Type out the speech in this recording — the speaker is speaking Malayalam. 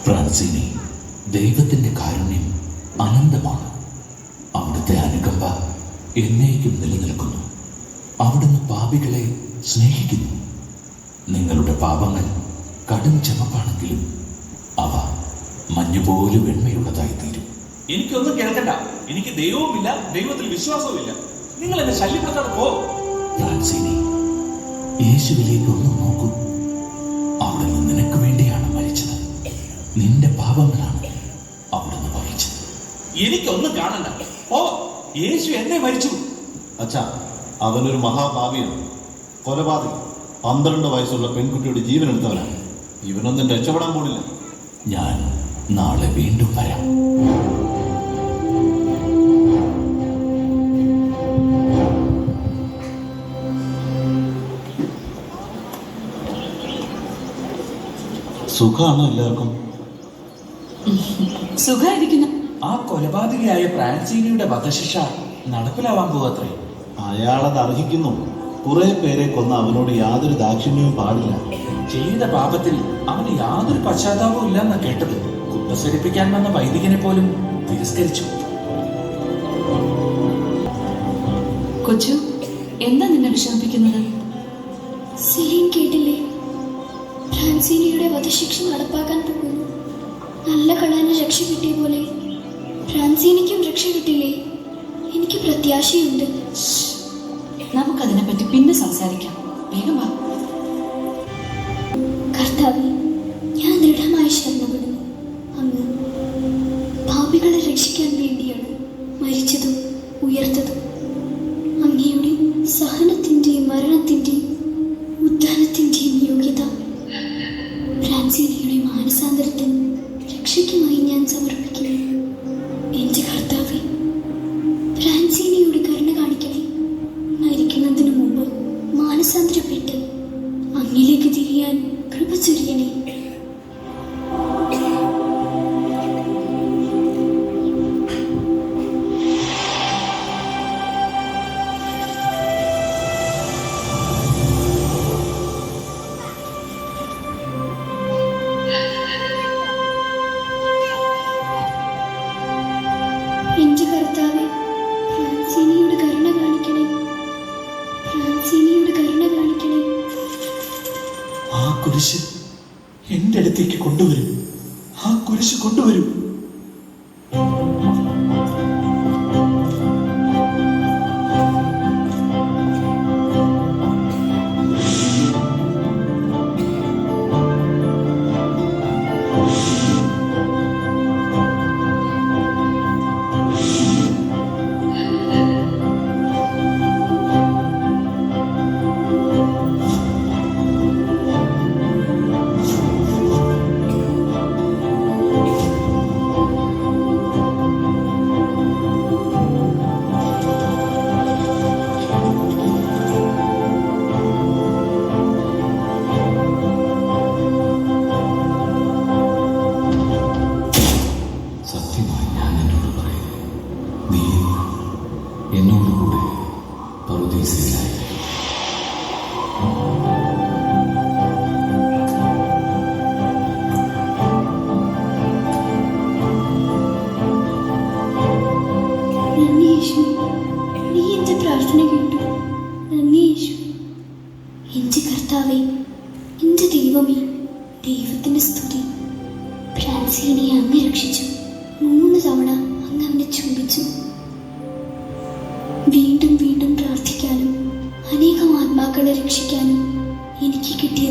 ഫ്രാൻസിനെ, ദൈവത്തിൻ്റെ കാരുണ്യം അനന്തമാണ്. അവിടുത്തെ അനുകമ്പ എന്നേക്കും നിലനിൽക്കുന്നു. അവിടുന്ന് പാപികളെ സ്നേഹിക്കുന്നു. നിങ്ങളുടെ പാപങ്ങൾ കടും ചുമപ്പാണെങ്കിലും അവ മഞ്ഞുപോലെ വെണ്മയുള്ളതായി തീരും. എനിക്കൊന്നും കേൾക്കണ്ട. എനിക്ക് ദൈവവുമില്ല, ദൈവത്തിൽ വിശ്വാസവുമില്ല. നിങ്ങൾ എന്നെ ശല്യപ്പെടുത്താതെ പോ. ഫ്രാൻസിനെ, യേശുവിലേക്ക് ഒന്ന് നോക്കൂ. അവിടുന്ന് നിനക്ക് വേണ്ടിയാണ് മരിച്ചത്. നിന്റെ പാപങ്ങളാണ് അവിടുന്ന് വഹിച്ചത്. എനിക്കൊന്നും കാണണ്ട. ഓ, യേശു എന്നെ മരിച്ചു. അച്ഛാ, അവനൊരു മഹാപാപിയാണ്, കൊലപാതകി. 12 വയസ്സുള്ള പെൺകുട്ടിയുടെ ജീവൻ എടുത്തവനാണ്. ഇവനൊന്നും രക്ഷപ്പെടാൻ പോണില്ല. ഞാൻ നാളെ വീണ്ടും വരാം. സുഖമാണ് എല്ലാവർക്കും. സുഖമായിരിക്കുന്നു. ആ കൊലപാതകയായ ഫ്രാൻസിനിയുടെ വധശിക്ഷ നടപ്പിലാവാൻ പോവത്രേ. അയാളത് അർഹിക്കുന്നു. കുറെ പേരെ കൊന്ന അവനോട് യാതൊരു ദാക്ഷിണ്യവും പാടില്ല. ചെയ്ത പാപത്തിൽ അവന് യാതൊരു പശ്ചാത്താപവും ഇല്ലെന്ന കേട്ടത്. കുമ്പസരിപ്പിക്കാൻ വന്ന വൈദികനെ പോലും തിരസ്കരിച്ചു. കൊച്ചു, എന്താ നിന്നെ വിഷമിപ്പിക്കുന്നത്? സെലീൻ കേട്ടില്ലേ? ഫ്രാൻസിനിയുടെ വധശിക്ഷ നടപ്പാക്കാൻ പോകുന്നു. നല്ല കള്ളന് രക്ഷ കിട്ടിയ പോലെ ഫ്രാൻസിനിക്കും രക്ഷ കിട്ടില്ലേ? എനിക്ക് പ്രത്യാശയുണ്ട്. നമുക്കതിനെ പറ്റി പിന്നെ സംസാരിക്കാം. വേഗം വാ. കർത്താവേ, ഞാൻ ദൃഢമായി ശരണപ്പെടുന്നു. അങ്ങ് പാപികളെ രക്ഷിക്കാൻ വേണ്ടിയാണ് മരിച്ചതും ഉയർത്തതും. അങ്ങയുടെ സഹനത്തിൻ്റെയും മരണത്തിൻ്റെയും ഉദ്ധാനത്തിൻ്റെയും യോഗ്യത ഫ്രാൻസിനിയുടെ മാനസാന്തരത്തിനും രക്ഷയ്ക്കുമായി ഞാൻ സമർപ്പിക്കുന്നു. എൻ്റെ കർത്താവേ, ഫ്രാൻസിനിയുടെ കരുണ കാണിക്കണേ. മരിക്കുന്നതിനു മുമ്പ് മാനസാന്തരപ്പെട്ട് അങ്ങിലേക്ക് തിരിയാൻ കൃപ ചൊരിയണേ. എന്റെ കർത്താവേ, ഫ്രാൻസിനിയുടെ കരുണ കാണിക്കണേ. ഫ്രാൻസിനിയുടെ കരുണ കാണിക്കണേ. ആ കുരിശ് എന്റെ അടുത്തേക്ക് കൊണ്ടുവരും. ആ കുരിശ് കൊണ്ടുവരും. സത്യമായി ഞാൻ എന്നോട് പറയുന്നു, നീ എന്നോടുകൂടെ പറുദീസയിലായി. നന്ദി യേശുവേ, നീ എന്റെ പ്രാർത്ഥന കേട്ടു. നന്ദി യേശുവേ. എന്റെ കർത്താവേ, എന്റെ ദൈവമേ, ദൈവത്തിന്റെ സ്തുതി. ഫ്രാൻസിനെ അങ്ങ് രക്ഷിച്ചു. 3 തവണ അങ്ങ് അവനെ ചുംബിച്ചു. വീണ്ടും വീണ്ടും പ്രാർത്ഥിക്കാനും അനേകം ആത്മാക്കളെ രക്ഷിക്കാനും എനിക്ക് കിട്ടിയ